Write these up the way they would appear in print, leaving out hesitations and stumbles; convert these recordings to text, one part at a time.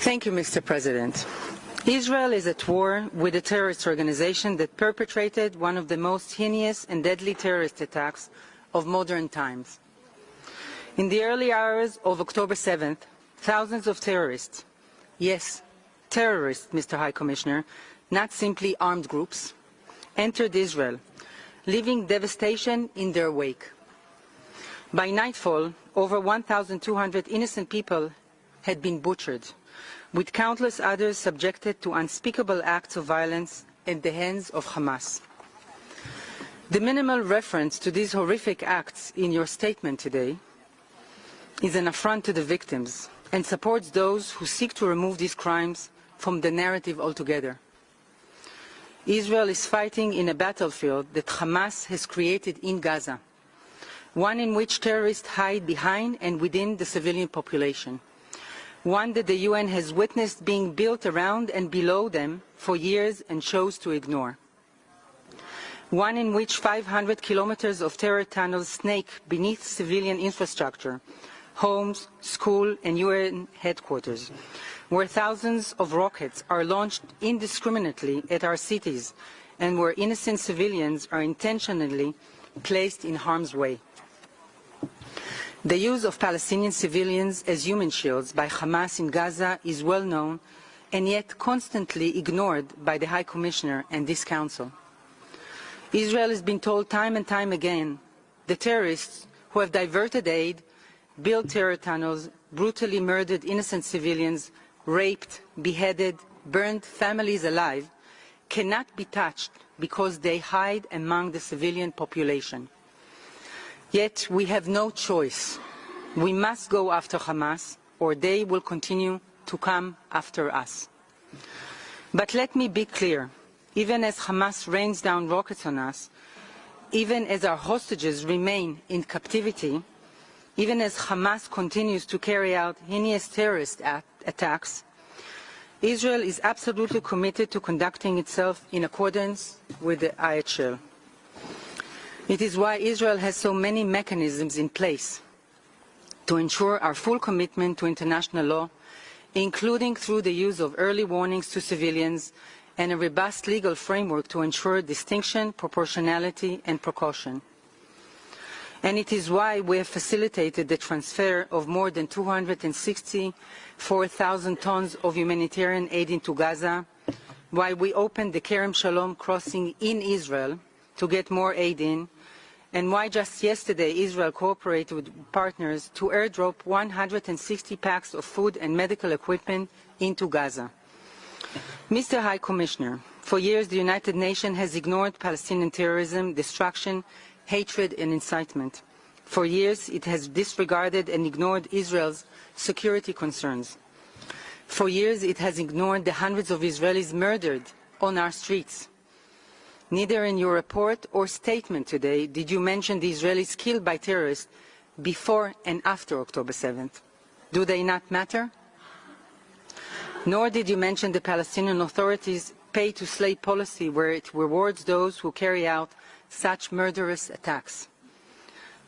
Thank you, Mr. President. Israel is at war with a terrorist organization that perpetrated one of the most heinous and deadly terrorist attacks of modern times. In the early hours of October 7th, thousands of terrorists, yes, terrorists, Mr. High Commissioner, not simply armed groups, entered Israel, leaving devastation in their wake. By nightfall, over 1,200 innocent people had been butchered, with countless others subjected to unspeakable acts of violence at the hands of Hamás. The minimal reference to these horrific acts in your statement today is an affront to the victims and supports those who seek to remove these crimes from the narrative altogether. Israel is fighting in a battlefield that Hamás has created in Gaza, one in which terrorists hide behind and within the civilian population, one that the UN has witnessed being built around and below them for years and chose to ignore, one in which 500 kilometers of terror tunnels snake beneath civilian infrastructure, homes, school and UN headquarters, where thousands of rockets are launched indiscriminately at our cities and where innocent civilians are intentionally placed in harm's way. The use of Palestinian civilians as human shields by Hamás in Gaza is well known and yet constantly ignored by the High Commissioner and this Council. Israel has been told time and time again the terrorists who have diverted aid, built terror tunnels, brutally murdered innocent civilians, raped, beheaded, burned families alive, cannot be touched because they hide among the civilian population. Yet we have no choice. We must go after Hamás, or they will continue to come after us. But let me be clear, even as Hamás rains down rockets on us, even as our hostages remain in captivity, even as Hamás continues to carry out heinous terrorist attacks, Israel is absolutely committed to conducting itself in accordance with the IHL. It is why Israel has so many mechanisms in place to ensure our full commitment to international law, including through the use of early warnings to civilians and a robust legal framework to ensure distinction, proportionality and precaution. And it is why we have facilitated the transfer of more than 264,000 tons of humanitarian aid into Gaza, why we opened the Kerem Shalom crossing in Israel to get more aid in, and why just yesterday Israel cooperated with partners to airdrop 160 packs of food and medical equipment into Gaza. Mr. High Commissioner, for years the United Nations has ignored Palestinian terrorism, destruction, hatred and incitement. For years it has disregarded and ignored Israel's security concerns. For years it has ignored the hundreds of Israelis murdered on our streets. Neither in your report or statement today did you mention the Israelis killed by terrorists before and after October 7th. Do they not matter? Nor did you mention the Palestinian Authority's pay-to-slay policy, where it rewards those who carry out such murderous attacks.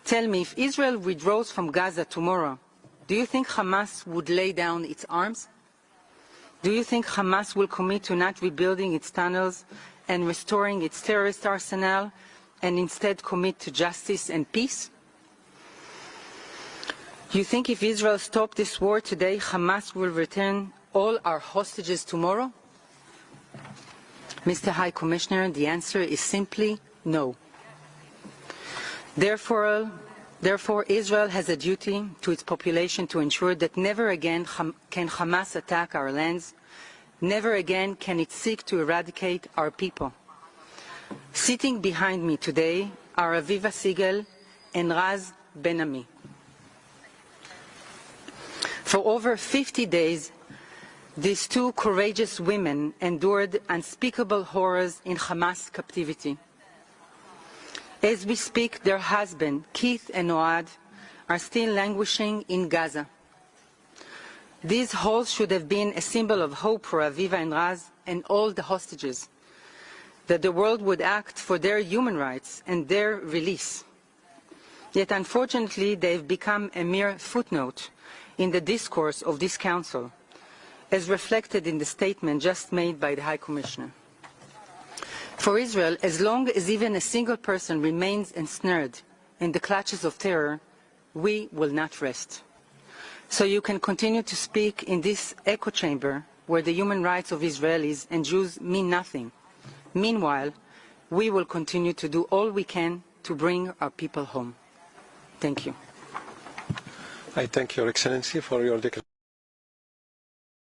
Tell me, if Israel withdraws from Gaza tomorrow, do you think Hamás would lay down its arms? Do you think Hamás will commit to not rebuilding its tunnels and restoring its terrorist arsenal, and instead commit to justice and peace? You think if Israel stopped this war today, Hamás will return all our hostages tomorrow? Mr. High Commissioner, the answer is simply no. Therefore, Israel has a duty to its population to ensure that never again can Hamás attack our lands. Never again can it seek to eradicate our people. Sitting behind me today are Aviva Siegel and Raz Ben-Ami. For over 50 days, these two courageous women endured unspeakable horrors in Hamás captivity. As we speak, their husbands, Keith and Oad, are still languishing in Gaza. These halls should have been a symbol of hope for Aviva and Raz and all the hostages, that the world would act for their human rights and their release. Yet unfortunately they have become a mere footnote in the discourse of this Council, as reflected in the statement just made by the High Commissioner. For Israel, as long as even a single person remains ensnared in the clutches of terror, we will not rest. So you can continue to speak in this echo chamber where the human rights of Israelis and Jews mean nothing. Meanwhile, we will continue to do all we can to bring our people home. Thank you. I thank Your Excellency for your declaration.